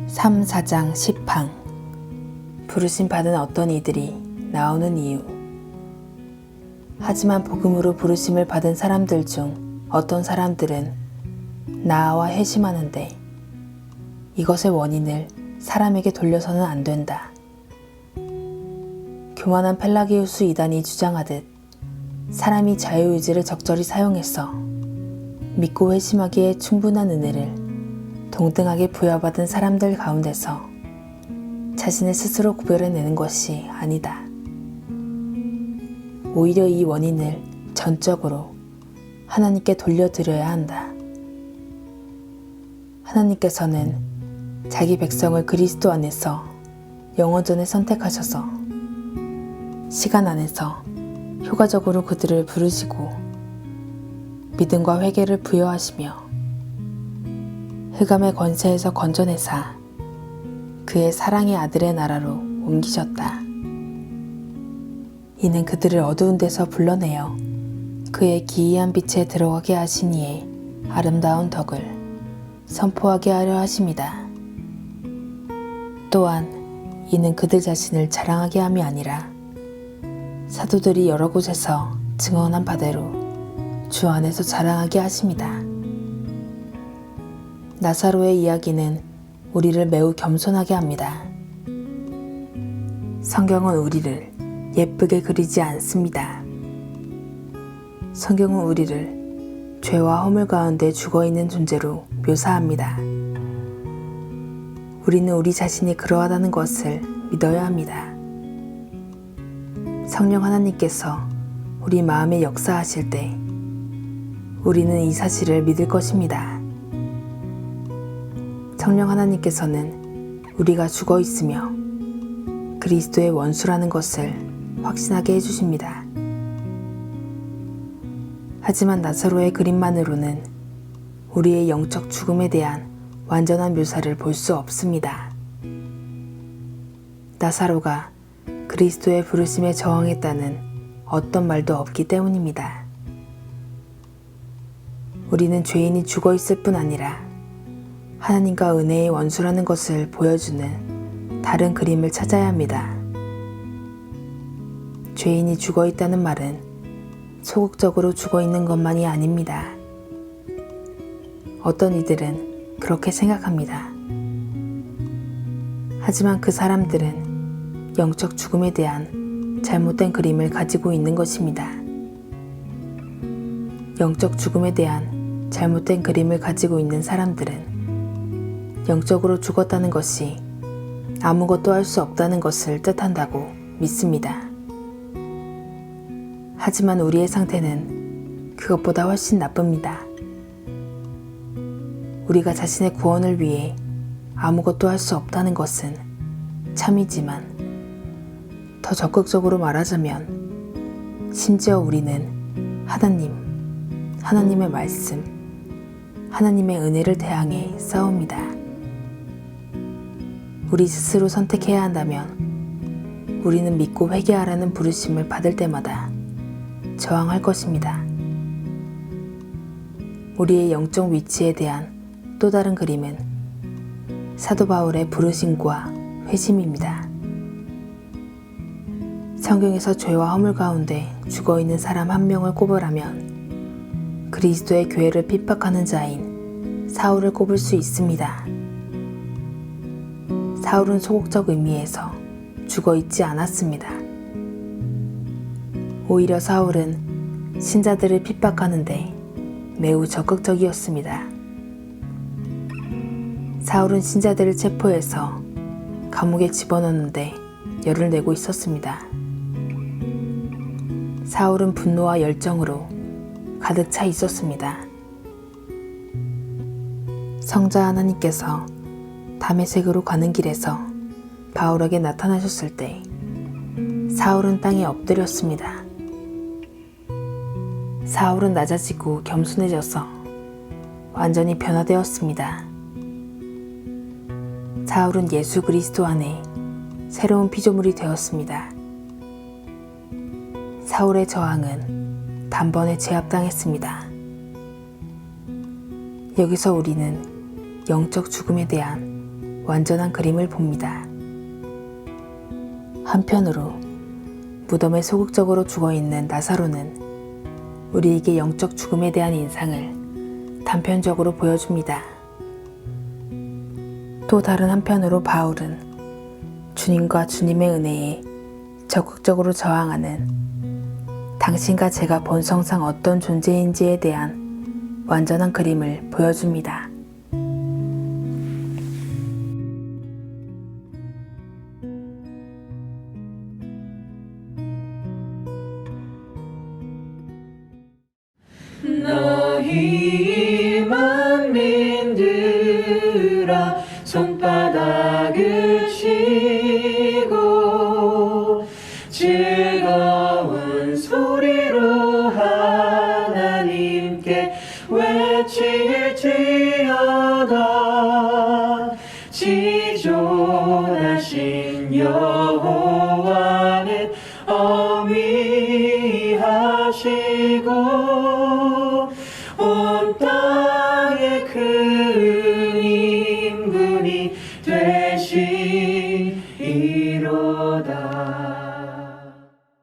(3, 4장) 10항 부르심 받은 어떤 이들이 나오는 이유. 하지만 복음으로 부르심을 받은 사람들 중 어떤 사람들은 나아와 회심하는데 이것의 원인을 사람에게 돌려서는 안 된다. 교만한 펠라기우스 이단이 주장하듯 사람이 자유의지를 적절히 사용해서 믿고 회심하기에 충분한 은혜를 동등하게 부여받은 사람들 가운데서 자신을 스스로 구별해내는 것이 아니다. 오히려 이 원인을 전적으로 하나님께 돌려드려야 한다. 하나님께서는 자기 백성을 그리스도 안에서 영원전에 선택하셔서 시간 안에서 효과적으로 그들을 부르시고 믿음과 회개를 부여하시며 흑암의 권세에서 건져내사 그의 사랑의 아들의 나라로 옮기셨다. 이는 그들을 어두운 데서 불러내어 그의 기이한 빛에 들어가게 하시니에 아름다운 덕을 선포하게 하려 하심이다. 또한 이는 그들 자신을 자랑하게 함이 아니라 사도들이 여러 곳에서 증언한 바대로 주 안에서 자랑하게 하심이다. 나사로의 이야기는 우리를 매우 겸손하게 합니다. 성경은 우리를 예쁘게 그리지 않습니다. 성경은 우리를 죄와 허물 가운데 죽어있는 존재로 묘사합니다. 우리는 우리 자신이 그러하다는 것을 믿어야 합니다. 성령 하나님께서 우리 마음에 역사하실 때 우리는 이 사실을 믿을 것입니다. 성령 하나님께서는 우리가 죽어 있으며 그리스도의 원수라는 것을 확신하게 해주십니다. 하지만 나사로의 그림만으로는 우리의 영적 죽음에 대한 완전한 묘사를 볼 수 없습니다. 나사로가 그리스도의 부르심에 저항했다는 어떤 말도 없기 때문입니다. 우리는 죄인이 죽어 있을 뿐 아니라 하나님과 은혜의 원수라는 것을 보여주는 다른 그림을 찾아야 합니다. 죄인이 죽어 있다는 말은 소극적으로 죽어 있는 것만이 아닙니다. 어떤 이들은 그렇게 생각합니다. 하지만 그 사람들은 영적 죽음에 대한 잘못된 그림을 가지고 있는 것입니다. 영적 죽음에 대한 잘못된 그림을 가지고 있는 사람들은 영적으로 죽었다는 것이 아무것도 할 수 없다는 것을 뜻한다고 믿습니다. 하지만 우리의 상태는 그것보다 훨씬 나쁩니다. 우리가 자신의 구원을 위해 아무것도 할 수 없다는 것은 참이지만 더 적극적으로 말하자면 심지어 우리는 하나님의 말씀, 하나님의 은혜를 대항해 싸웁니다. 우리 스스로 선택해야 한다면 우리는 믿고 회개하라는 부르심을 받을 때마다 저항할 것입니다. 우리의 영적 위치에 대한 또 다른 그림은 사도 바울의 부르심과 회심입니다. 성경에서 죄와 허물 가운데 죽어있는 사람 한 명을 꼽으라면 그리스도의 교회를 핍박하는 자인 사울을 꼽을 수 있습니다. 사울은 소극적 의미에서 죽어있지 않았습니다. 오히려 사울은 신자들을 핍박하는데 매우 적극적이었습니다. 사울은 신자들을 체포해서 감옥에 집어넣는데 열을 내고 있었습니다. 사울은 분노와 열정으로 가득 차 있었습니다. 성자 하나님께서 다메섹으로 가는 길에서 바울에게 나타나셨을 때 사울은 땅에 엎드렸습니다. 사울은 낮아지고 겸손해져서 완전히 변화되었습니다. 사울은 예수 그리스도 안에 새로운 피조물이 되었습니다. 사울의 저항은 단번에 제압당했습니다. 여기서 우리는 영적 죽음에 대한 완전한 그림을 봅니다. 한편으로 무덤에 소극적으로 죽어있는 나사로는 우리에게 영적 죽음에 대한 인상을 단편적으로 보여줍니다. 또 다른 한편으로 바울은 주님과 주님의 은혜에 적극적으로 저항하는 당신과 제가 본성상 어떤 존재인지에 대한 완전한 그림을 보여줍니다. 너희 만민들아 손바닥을 치고 즐거운 소리로 하나님께 외칠지어다. 지존하신 여호와는 어미하시고 온 땅에 그